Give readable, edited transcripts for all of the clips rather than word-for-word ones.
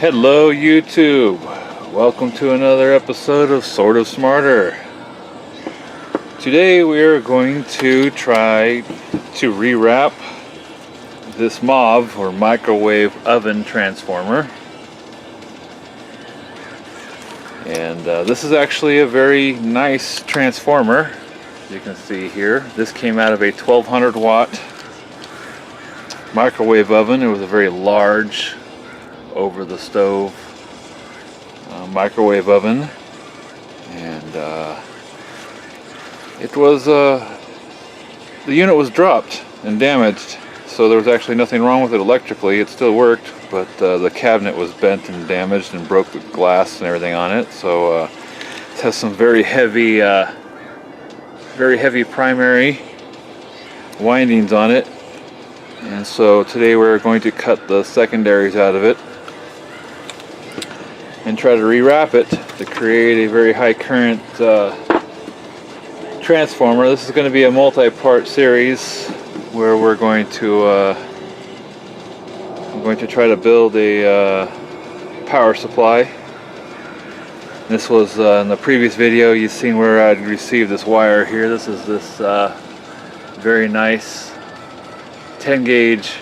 Hello YouTube, welcome to another episode of Sort of Smarter. Today we are going to try to rewrap this MOV or microwave oven transformer. And this is actually a very nice transformer. As you can see here, this came out of a 1200 watt microwave oven. It was a very large over the stove microwave oven, and it was the unit was dropped and damaged, so there was actually nothing wrong with it electrically. It still worked, but the cabinet was bent and damaged and broke the glass and everything on it. So it has some very heavy primary windings on it, and so today we're going to cut the secondaries out of it and try to rewrap it to create a very high current transformer. This is going to be a multi-part series where we're going to I'm going to try to build a power supply. This was in the previous video. You've seen where I'd received this wire here. This is this very nice 10 gauge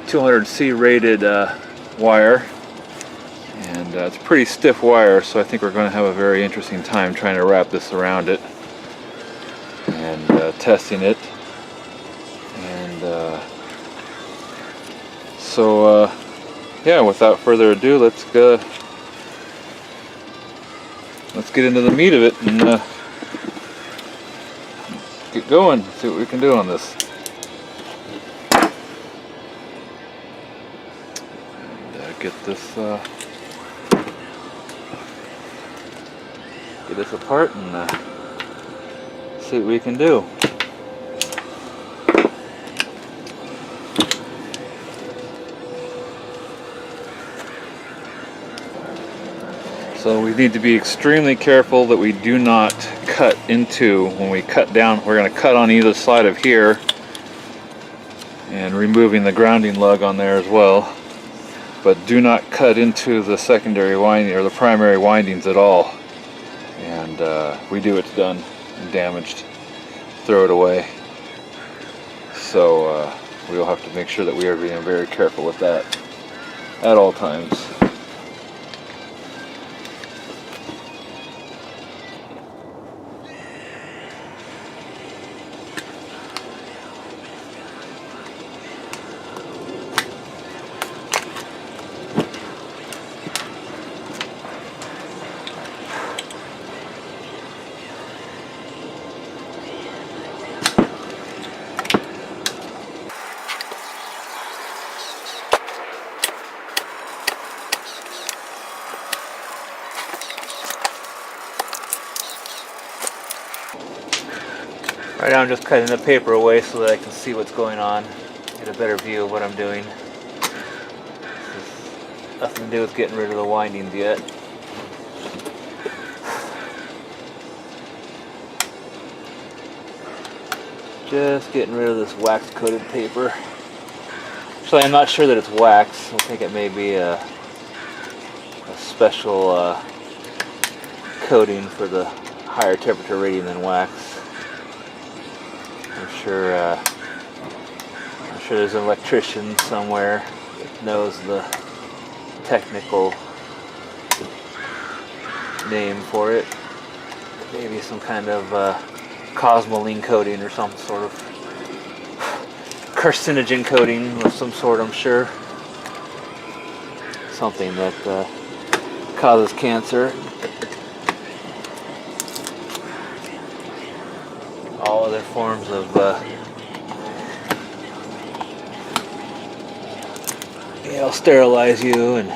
200C rated wire. And it's pretty stiff wire, so I think we're going to have a very interesting time trying to wrap this around it and testing it. And yeah, without further ado, let's get into the meat of it and get going. See what we can do on this. And get this apart and see what we can do. So we need to be extremely careful that we do not cut into, when we cut down, we're going to cut on either side of here and removing the grounding lug on there as well. But do not cut into the secondary winding or the primary windings at all. And we do, it's done and damaged, throw it away. So we will have to make sure that we are being very careful with that at all times. Right now I'm just cutting the paper away so that I can see what's going on, get a better view of what I'm doing. This has nothing to do with getting rid of the windings yet. Just getting rid of this wax coated paper. Actually, I'm not sure that it's wax. I think it may be a special coating for the higher temperature rating than wax. I'm sure there's an electrician somewhere that knows the technical name for it. Maybe some kind of cosmoline coating or some sort of carcinogen coating of some sort, I'm sure. Something that causes cancer. All other forms of it'll sterilize you and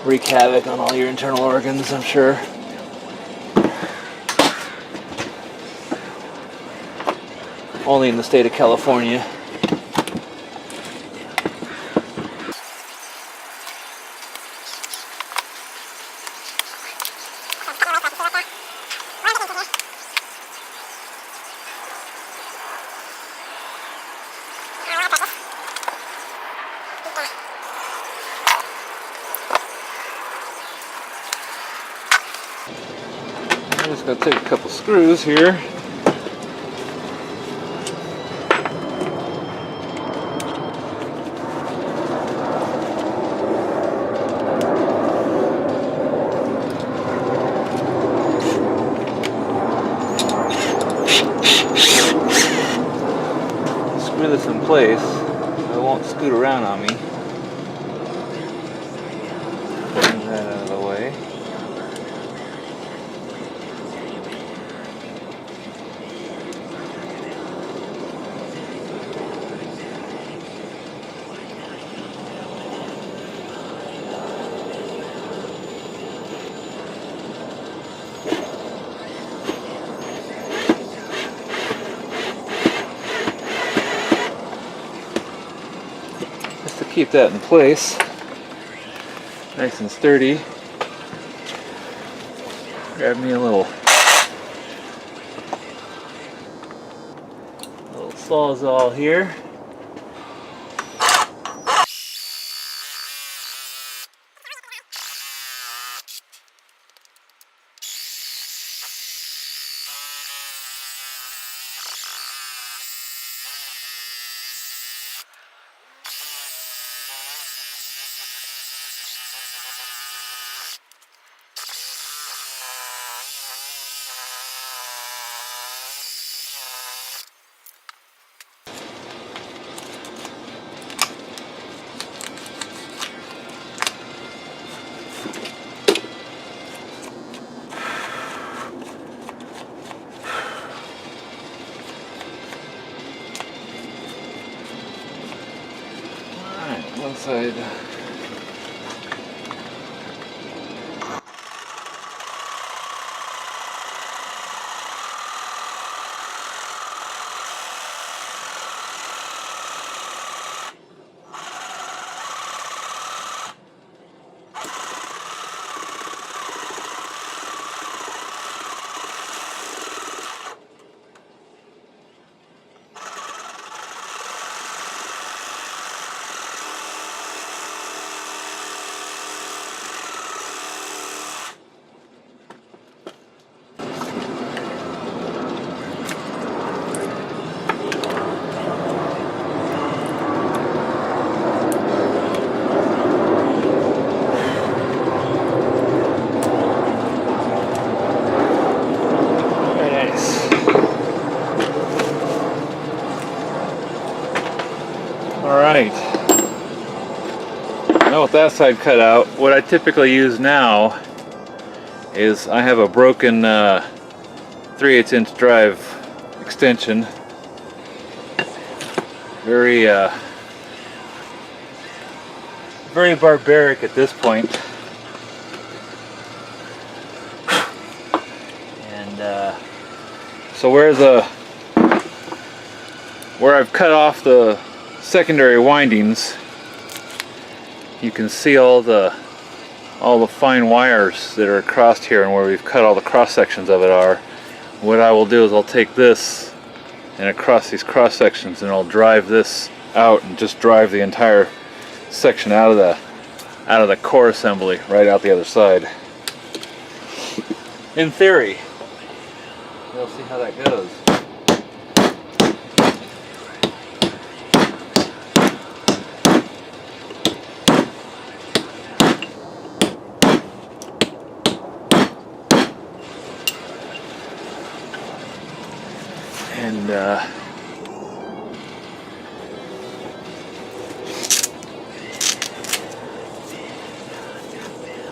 wreak havoc on all your internal organs, I'm sure. Only in the state of California. Gotta take a couple screws here. Screw this in place so it won't scoot around on me. Move that out of the way. Just to keep that in place, nice and sturdy. Grab me a little sawzall here. One side. Alright, now with that side cut out, what I typically use now is I have a broken 3/8 inch drive extension. Very barbaric at this point. And so where I've cut off the secondary windings, you can see all the fine wires that are across here, and where we've cut all the cross sections of it are. What I will do is I'll take this and across these cross sections, and I'll drive this out and just drive the entire section out of the core assembly right out the other side. In theory, we'll see how that goes. And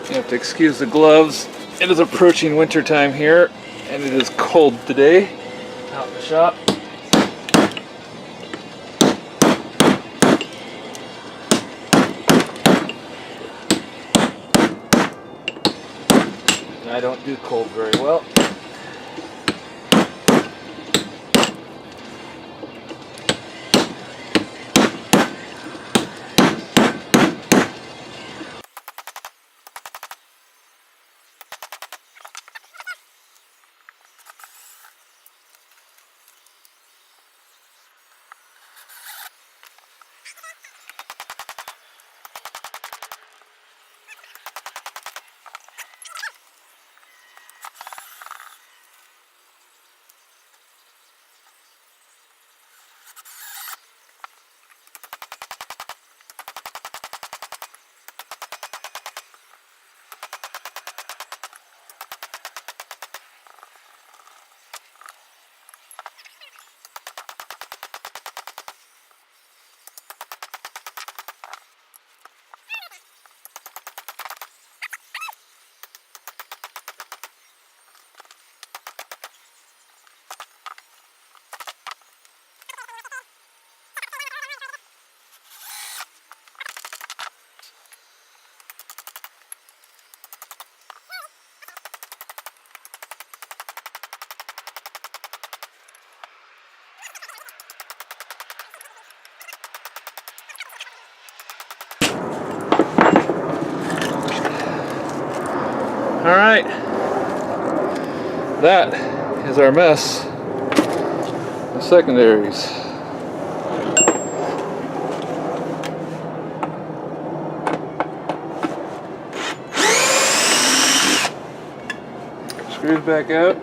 you have to excuse the gloves. It is approaching winter time here, and it is cold today out in the shop. I don't do cold very well. Alright, that is our mess of secondaries. Screws back out.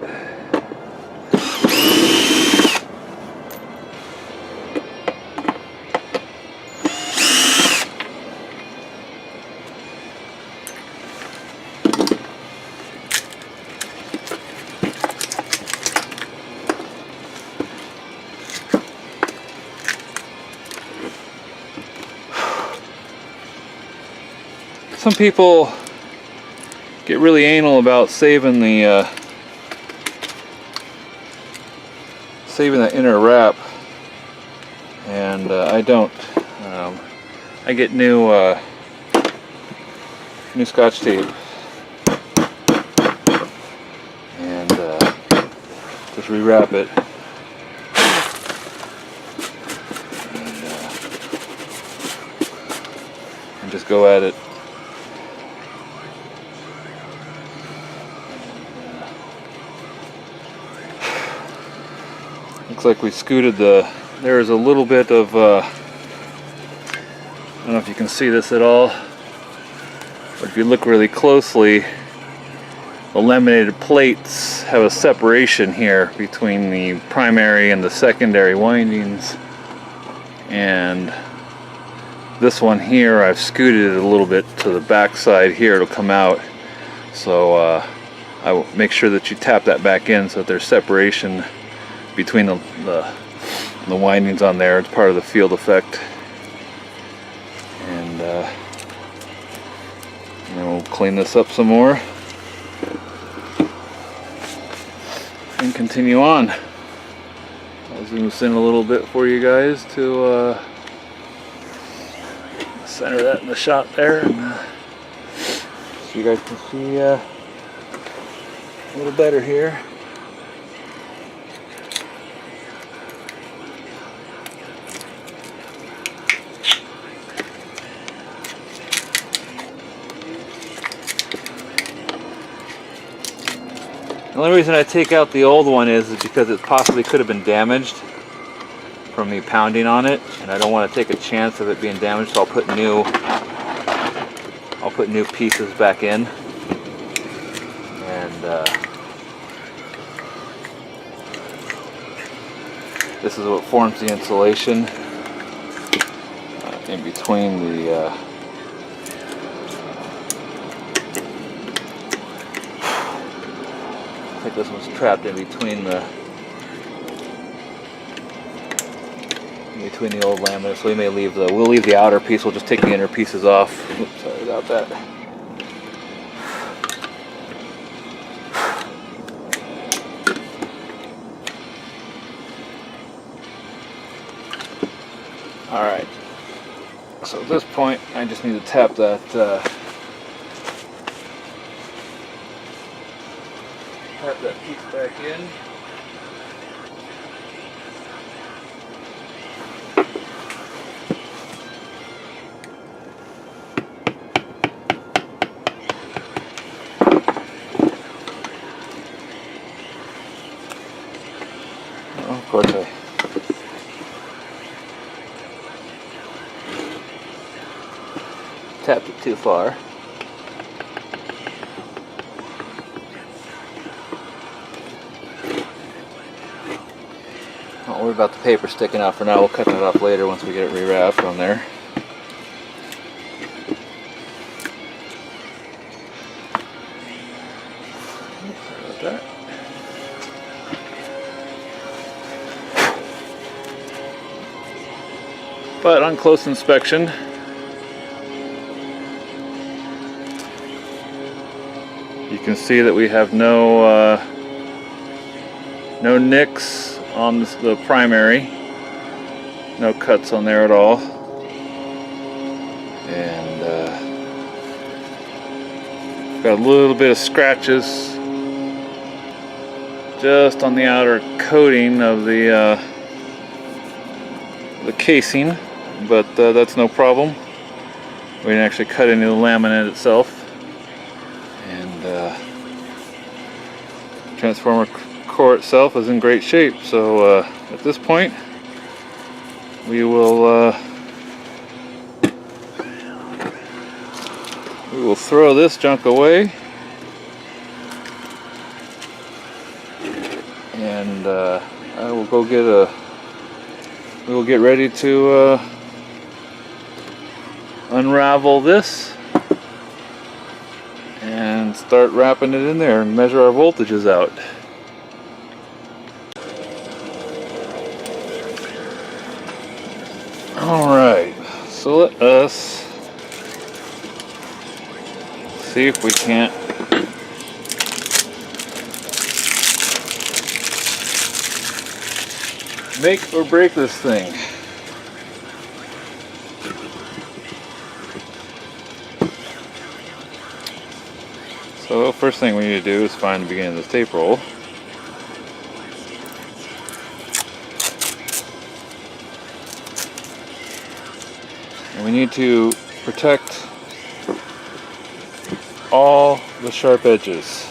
Some people get really anal about saving the inner wrap, and I don't. I get new Scotch tape and just rewrap it. And just go at it. Looks like we scooted there is a little bit of, I don't know if you can see this at all, but if you look really closely, the laminated plates have a separation here between the primary and the secondary windings, and this one here I've scooted it a little bit to the back side here. It'll come out, so I will make sure that you tap that back in so that there's separation between the windings on there. It's part of the field effect. And then we'll clean this up some more and continue on. I'll zoom this in a little bit for you guys to center that in the shot there, and so you guys can see a little better here. The only reason I take out the old one is because it possibly could have been damaged from me pounding on it, and I don't want to take a chance of it being damaged, so I'll put new pieces back in. And this is what forms the insulation in between the I think this one's trapped in between the old laminate, so we may leave we'll leave the outer piece. We'll just take the inner pieces off. Oops, sorry about that. All right. So at this point, I just need to tap that. Tap that piece back in. Well, of course I tapped it too far. Don't worry about the paper sticking out for now. We'll cut that off later once we get it rewrapped on there. Sorry about that. But on close inspection, you can see that we have no nicks on the primary, no cuts on there at all, and got a little bit of scratches just on the outer coating of the casing, but that's no problem. We didn't actually cut into the laminate itself, and transformer core itself is in great shape. So at this point, we will throw this junk away, and I will go get we will get ready to unravel this and start wrapping it in there and measure our voltages out. Alright, so let us see if we can't make or break this thing. So first thing we need to do is find the beginning of this tape roll. And we need to protect all the sharp edges.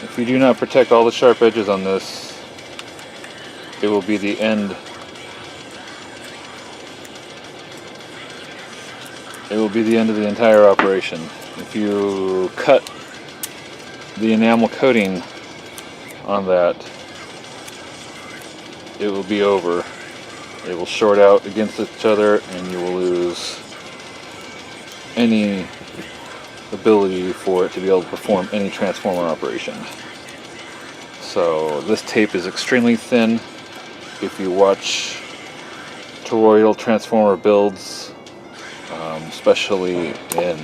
If we do not protect all the sharp edges on this, it will be the end. It will be the end of the entire operation. If you cut the enamel coating on that, it will be over. It will short out against each other and you will lose any ability for it to be able to perform any transformer operation. So this tape is extremely thin. If you watch toroidal transformer builds, especially in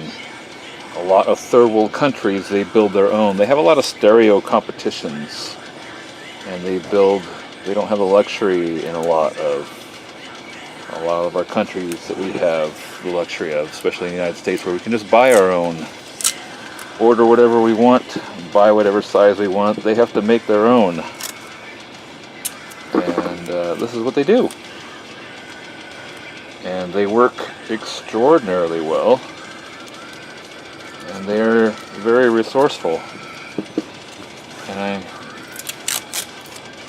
a lot of third world countries, they build their own. They have a lot of stereo competitions, and they don't have the luxury in a lot of our countries that we have the luxury of, especially in the United States, where we can just buy our own, order whatever we want, buy whatever size we want. They have to make their own, and this is what they do, and they work extraordinarily well, and they're very resourceful, and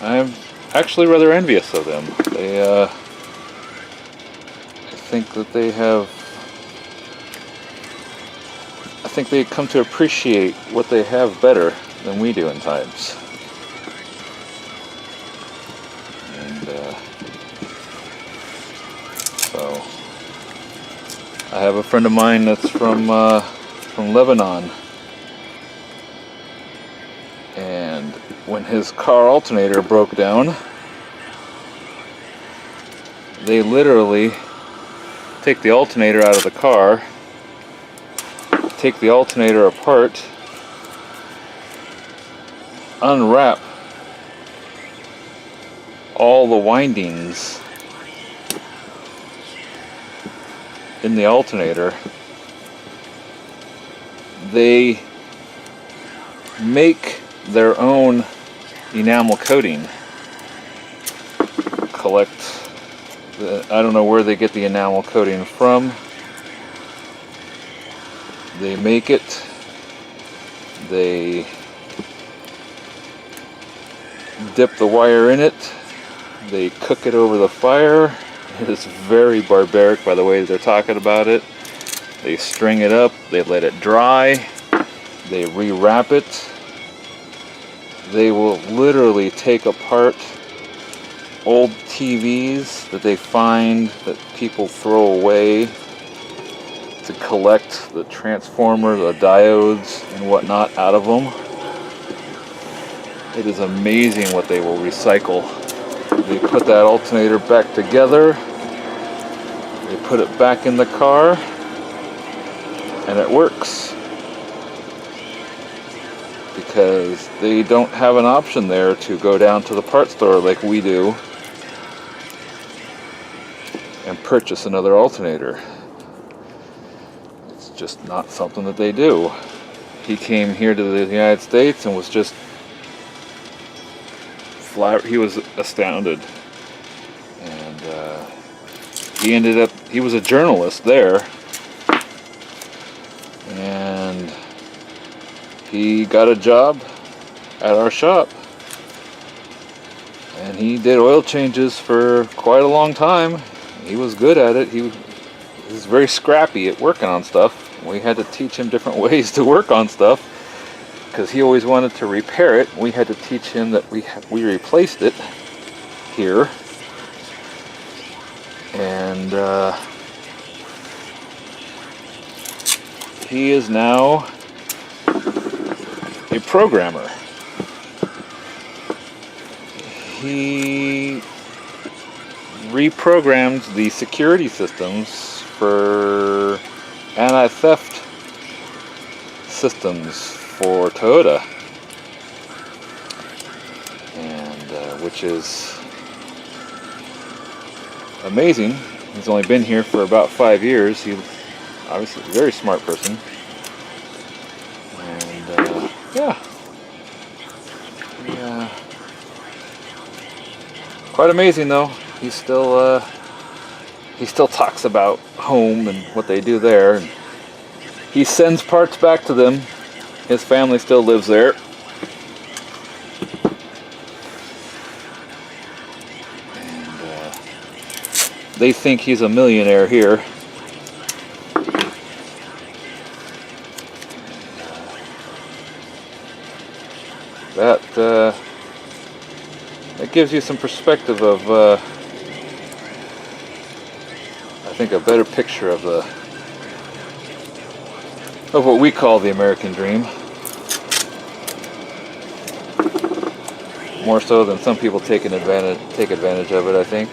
I'm actually rather envious of them. I think they come to appreciate what they have better than we do in times. And so I have a friend of mine that's from Lebanon, and when his car alternator broke down, they literally take the alternator out of the car, take the alternator apart, unwrap all the windings in the alternator. They make their own enamel coating, I don't know where they get the enamel coating from. They make it, they dip the wire in it, they cook it over the fire. It is very barbaric by the way they're talking about it. They string it up, they let it dry, they rewrap it. They will literally take apart old TVs that they find that people throw away to collect the transformers, the diodes and whatnot out of them. It is amazing what they will recycle. They put that alternator back together, they put it back in the car, and it works. Because they don't have an option there to go down to the parts store like we do and purchase another alternator. It's just not something that they do. He came here to the United States and was just he was astounded. And he was a journalist there, and he got a job at our shop. And he did oil changes for quite a long time. He was good at it. He was very scrappy at working on stuff. We had to teach him different ways to work on stuff because he always wanted to repair it. We had to teach him that we replaced it here. And he is now a programmer. He reprogrammed the security systems for anti-theft systems for Toyota, and which is amazing. He's only been here for about 5 years. He's obviously a very smart person, and yeah. Quite amazing though. He still talks about home and what they do there. And he sends parts back to them. His family still lives there. And they think he's a millionaire here. That gives you some perspective of, I think, a better picture of what we call the American dream. More so than some people take advantage of it, I think.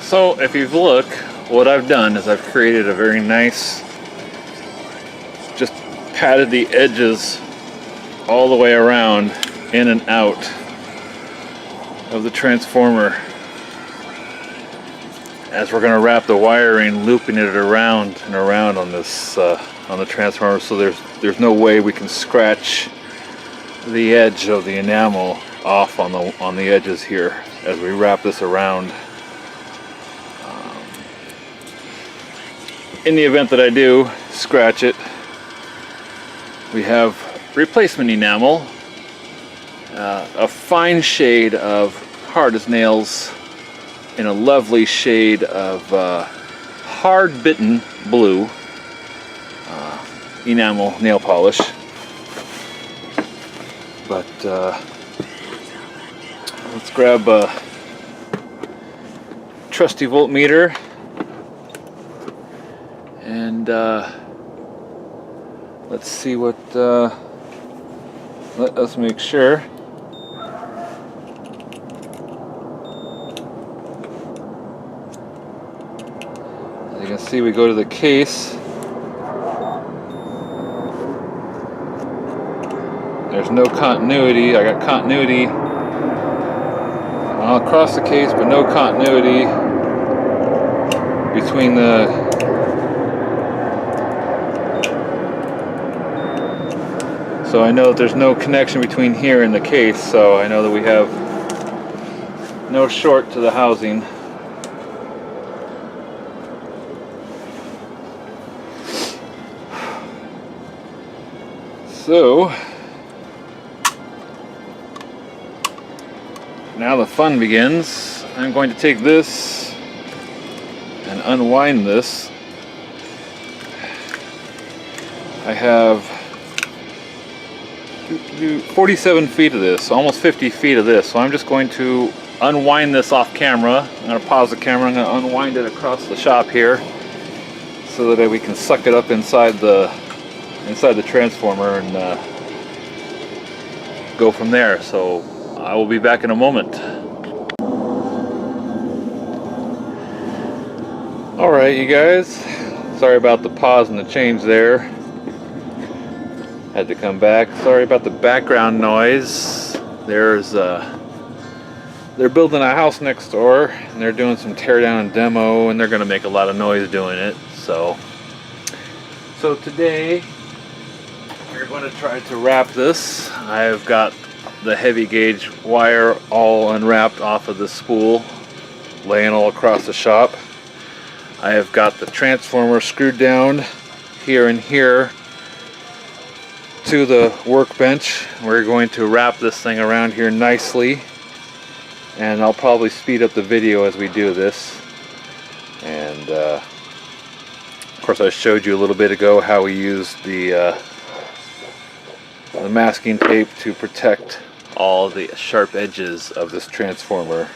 So if you look, what I've done is I've created a very nice, just patted the edges all the way around, in and out of the transformer, as we're going to wrap the wiring, looping it around and around on this on the transformer, so there's no way we can scratch the edge of the enamel off on the edges here as we wrap this around. In the event that I do scratch it, we have replacement enamel, a fine shade of hard as nails in a lovely shade of hard bitten blue enamel nail polish. But let's grab a trusty voltmeter and let's see what, let us make sure. As you can see, we go to the case. There's no continuity. I got continuity all across the case, but no continuity between the So I know that there's no connection between here and the case, so I know that we have no short to the housing. So now the fun begins. I'm going to take this and unwind this. I have 47 feet of this, almost 50 feet of this. So I'm just going to unwind this off camera. I'm going to pause the camera. I'm going to unwind it across the shop here so that we can suck it up inside the transformer and go from there. So I will be back in a moment. Alright, you guys, sorry about the pause and the change there. Had to come back. Sorry about the background noise. They're building a house next door and they're doing some teardown and demo, and they're going to make a lot of noise doing it. So today we're going to try to wrap this. I've got the heavy gauge wire all unwrapped off of the spool, laying all across the shop. I have got the transformer screwed down here and here to the workbench. We're going to wrap this thing around here nicely, and I'll probably speed up the video as we do this. And of course, I showed you a little bit ago how we used the masking tape to protect all the sharp edges of this transformer,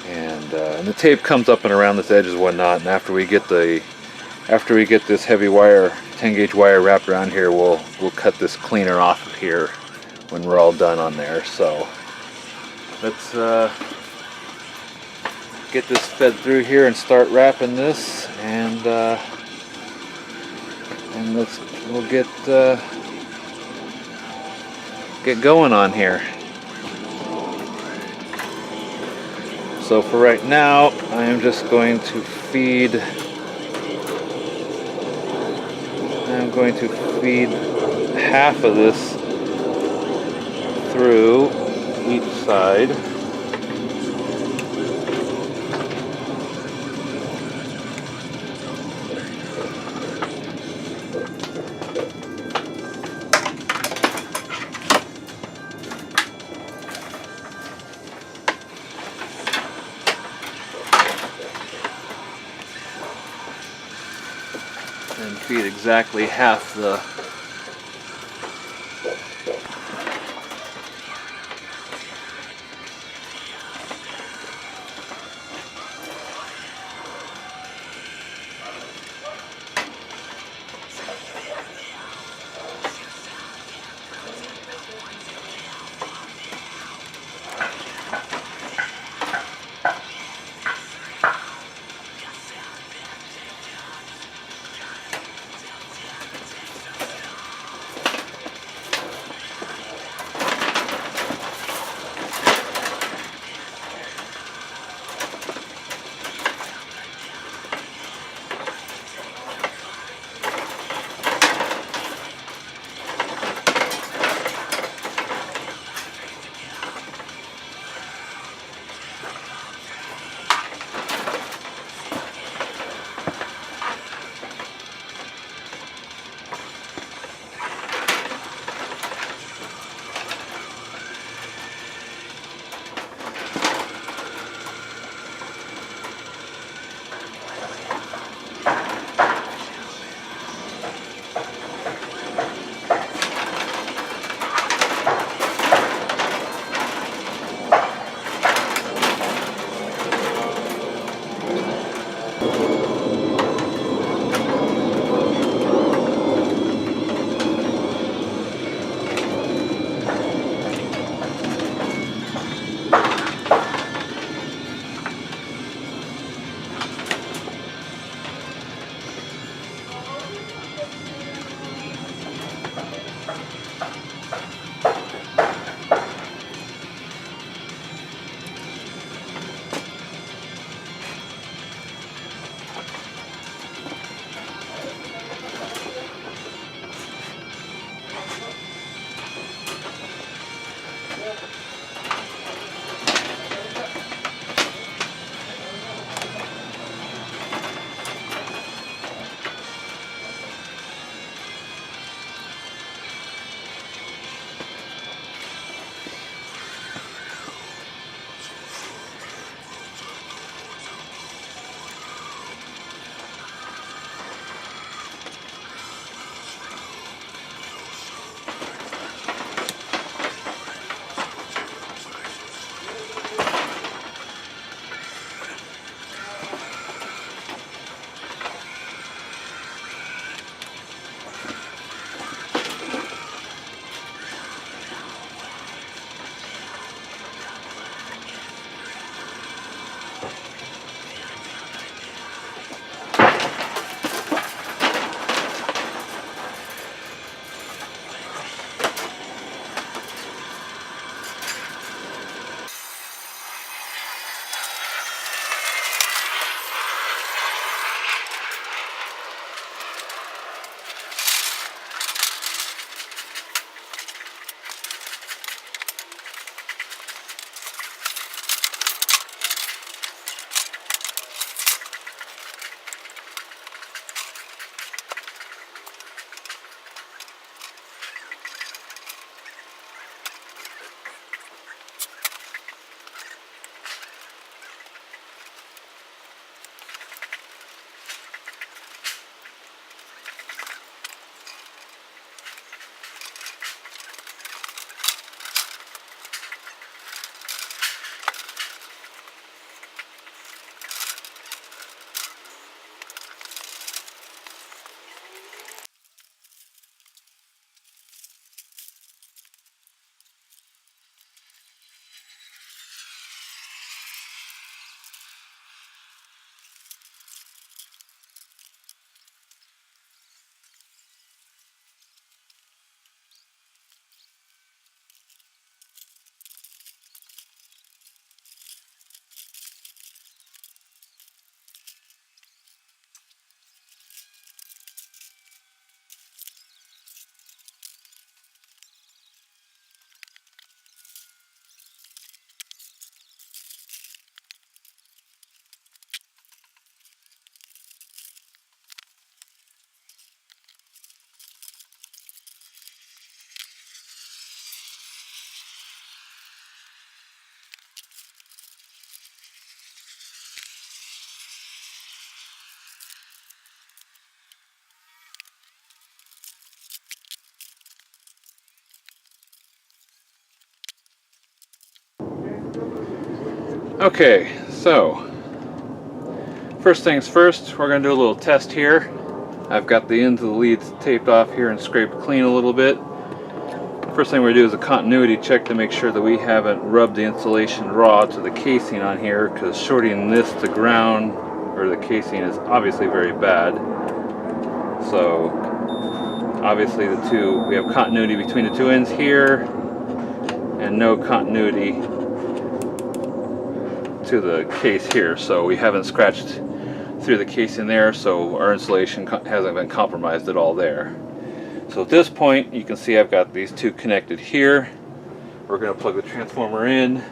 and the tape comes up and around this edge and whatnot. And after we get this heavy wire, 10 gauge wire wrapped around here, we'll cut this cleaner off of here when we're all done on there. So let's get this fed through here and start wrapping this, and we'll get going on here. So for right now, I am just going to feed half of this through each side. And feed exactly half the Okay, so first things first, we're going to do a little test here. I've got the ends of the leads taped off here and scraped clean a little bit. First thing we're going to do is a continuity check to make sure that we haven't rubbed the insulation raw to the casing on here, because shorting this to ground or the casing is obviously very bad. So obviously we have continuity between the two ends here and no continuity to the case here, so we haven't scratched through the casing there, so our insulation hasn't been compromised at all there. So at this point, you can see I've got these two connected here. We're going to plug the transformer in.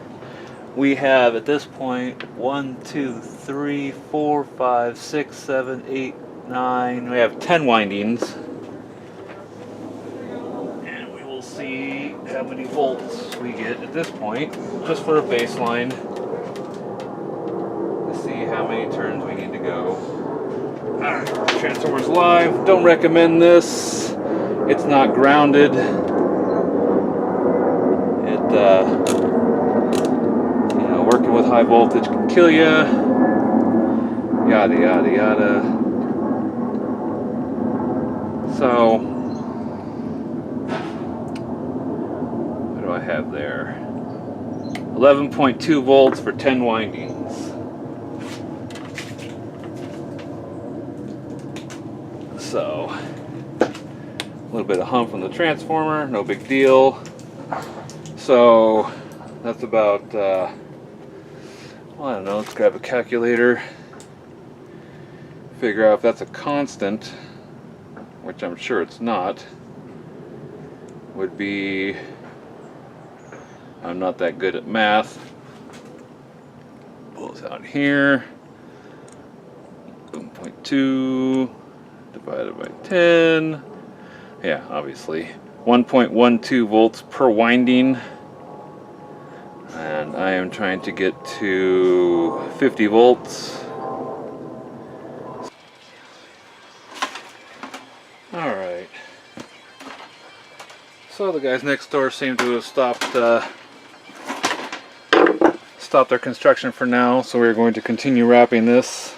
We have at this point 1, 2, 3, 4, 5, 6, 7, 8, 9. We have 10 windings. And we will see how many volts we get at this point, just for a baseline. Let's see how many turns we need to go. Alright, transformer's live. Don't recommend this. It's not grounded. You know, working with high voltage can kill you. Yada yada yada. So, what do I have there? 11.2 volts for 10 windings. So, a little bit of hum from the transformer, no big deal. So that's about, well, I don't know, let's grab a calculator, figure out if that's a constant, which I'm sure it's not, would be, I'm not that good at math, pull this out here, 1.2 divided by 10, yeah, obviously 1.12 volts per winding, and I am trying to get to 50 volts. Alright, so the guys next door seem to have stopped their construction for now, so we're going to continue wrapping this.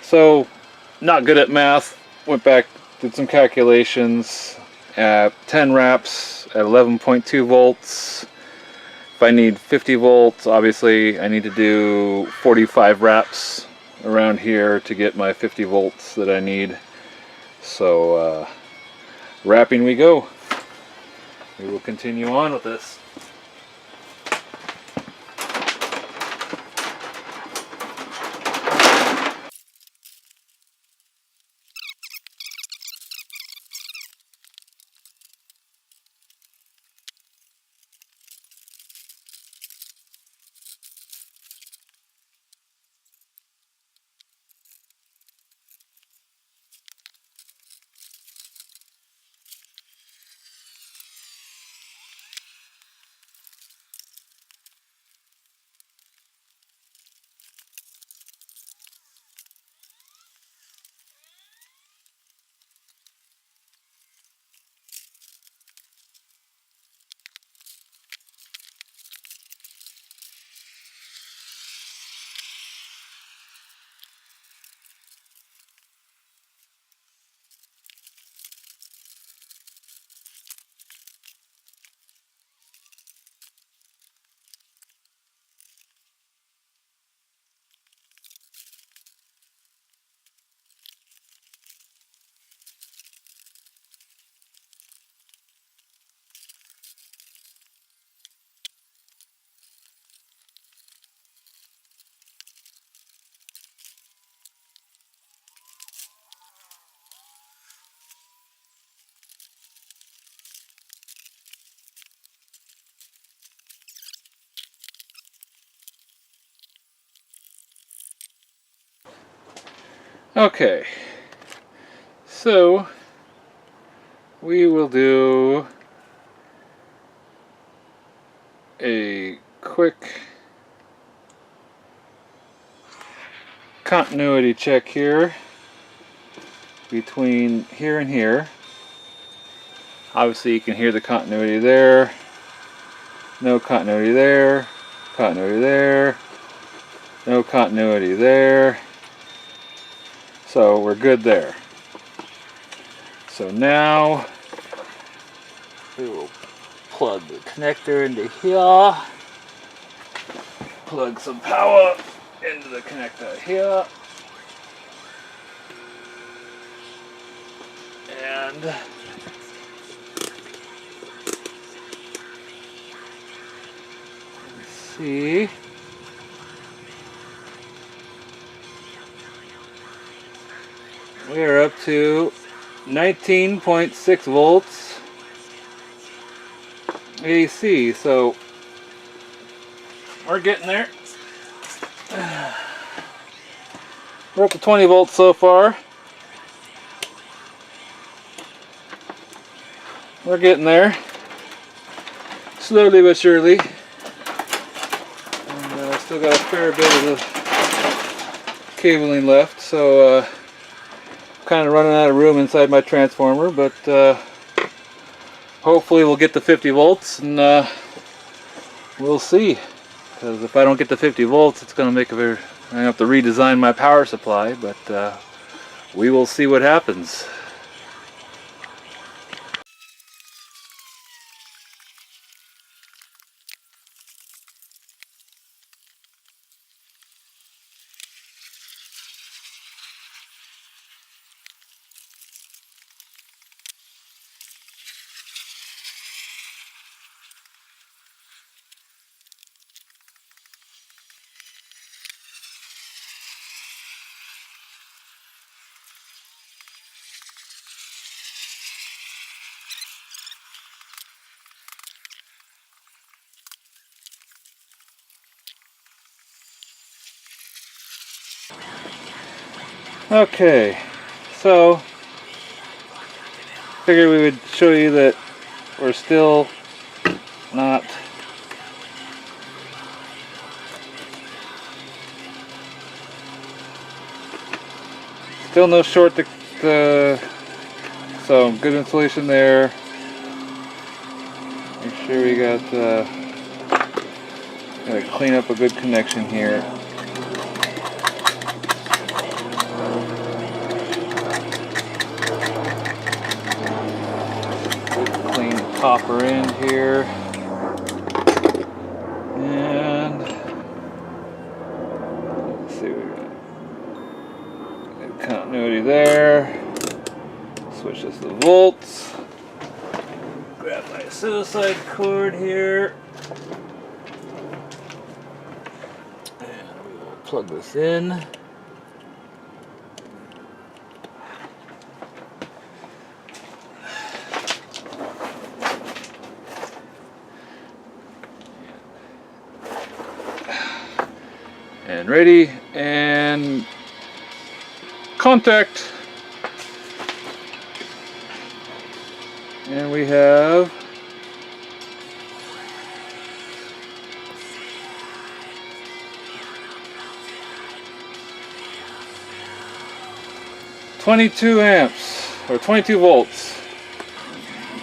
So, not good at math, went back, did some calculations. 10 wraps at 11.2 volts. If I need 50 volts, obviously I need to do 45 wraps around here to get my 50 volts that I need. So wrapping we go. We will continue on with this. Okay, so we will do a quick continuity check here between here and here. Obviously you can hear the continuity there, no continuity there, continuity there, No continuity there. So we're good there. So now we will plug the connector into here. Plug some power into the connector here. And let's see. We are up to 19.6 volts AC, so we're getting there. We're up to 20 volts so far. We're getting there, slowly but surely. And still got a fair bit of the cabling left, so kind of running out of room inside my transformer, but hopefully we'll get to 50 volts, and we'll see. Because if I don't get to 50 volts, it's going to make I have to redesign my power supply, but we will see what happens. Okay, so figured we would show you that we're still not no short so good insulation there. Make sure we gotta clean up a good connection here. Copper end here, and let's see, we got continuity there. Switch this to volts. Grab my suicide cord here, and we will plug this in. And ready, and contact. And we have 22 amps, or 22 volts.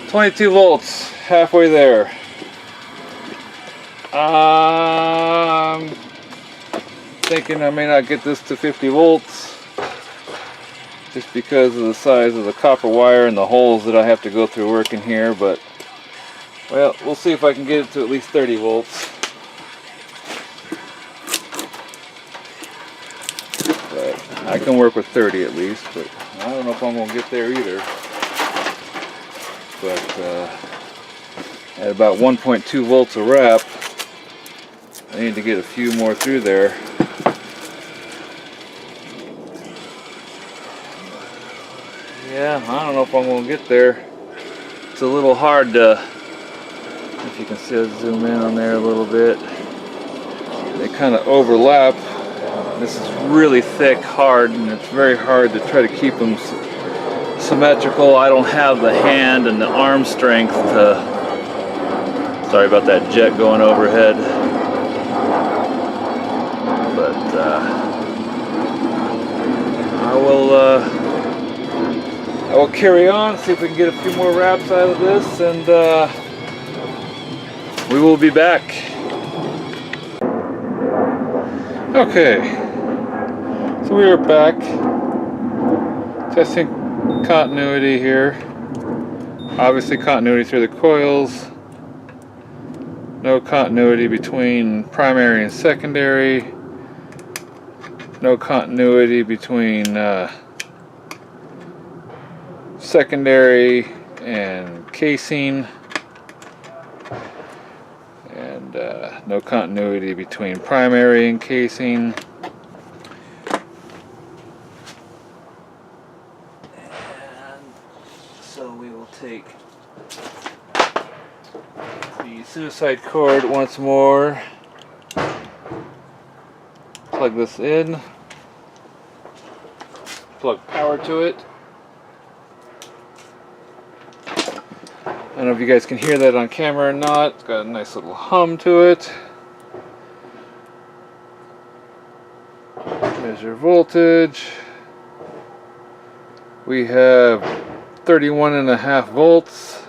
22 volts, halfway there. Thinking I may not get this to 50 volts just because of the size of the copper wire and the holes that I have to go through working here, but well, we'll see if I can get it to at least 30 volts. But I can work with 30 at least, but I don't know if I'm going to get there either. But at about 1.2 volts a rep, I need to get a few more through there. Yeah, I don't know if I'm going to get there. It's a little hard to, if you can see, I'll zoom in on there a little bit. They kind of overlap. This is really thick, hard, and it's very hard to try to keep them symmetrical. I don't have the hand and the arm strength to, sorry about that jet going overhead. But I will carry on, see if we can get a few more wraps out of this, and we will be back. Okay, so we are back testing continuity here. Obviously continuity through the coils. No continuity between primary and secondary. No continuity between secondary and casing. And no continuity between primary and casing. And so we will take the suicide cord once more, plug this in, plug power to it. I don't know if you guys can hear that on camera or not. It's got a nice little hum to it. Measure voltage. We have 31.5 volts.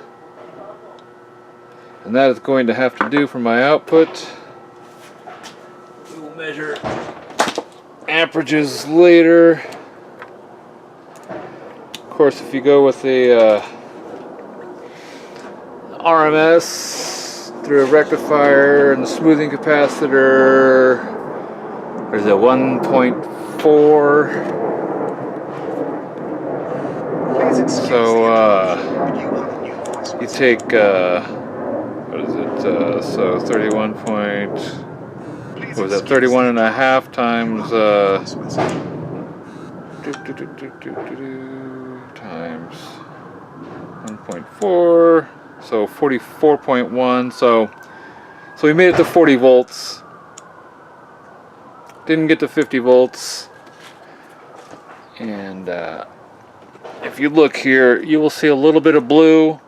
And that is going to have to do for my output. We will measure amperages later. Of course, if you go with a RMS through a rectifier and the smoothing capacitor, there's a 1.4. So you take what is it? So 31 point. What was that? 31.5 times times 1.4. So 44.1. So we made it to 40 volts. Didn't get to 50 volts. And if you look here, you will see a little bit of blue.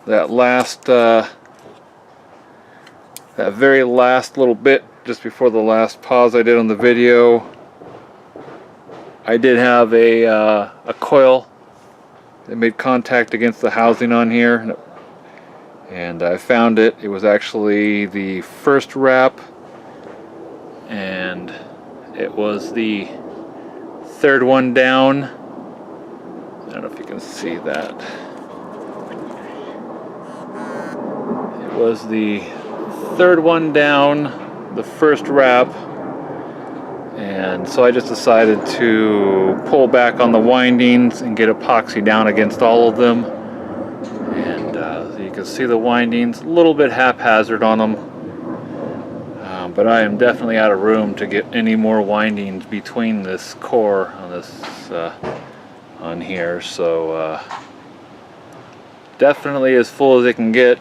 That last, that very last little bit, just before the last pause I did on the video, I did have a coil that made contact against the housing on here, and I found it. It was actually the first wrap, and it was the third one down. I don't know if you can see that. It was the third one down, the first wrap, and so I just decided to pull back on the windings and get epoxy down against all of them. And so you can see the windings, a little bit haphazard on them, but I am definitely out of room to get any more windings between this core on this on here. So definitely as full as it can get.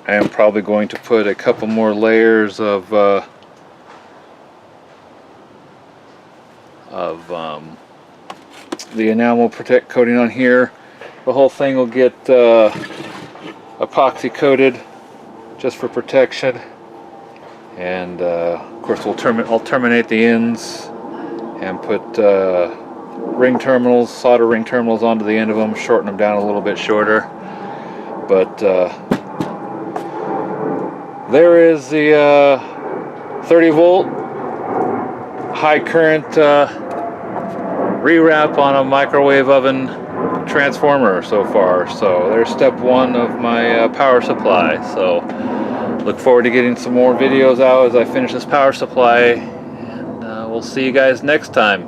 I am probably going to put a couple more layers of the enamel protect coating on here. The whole thing will get epoxy coated just for protection, and of course I'll terminate the ends and put ring terminals, solder ring terminals onto the end of them, shorten them down a little bit shorter. But there is the 30 volt high current rewrap on a microwave oven transformer so far. So there's step one of my power supply. So look forward to getting some more videos out as I finish this power supply, and we'll see you guys next time.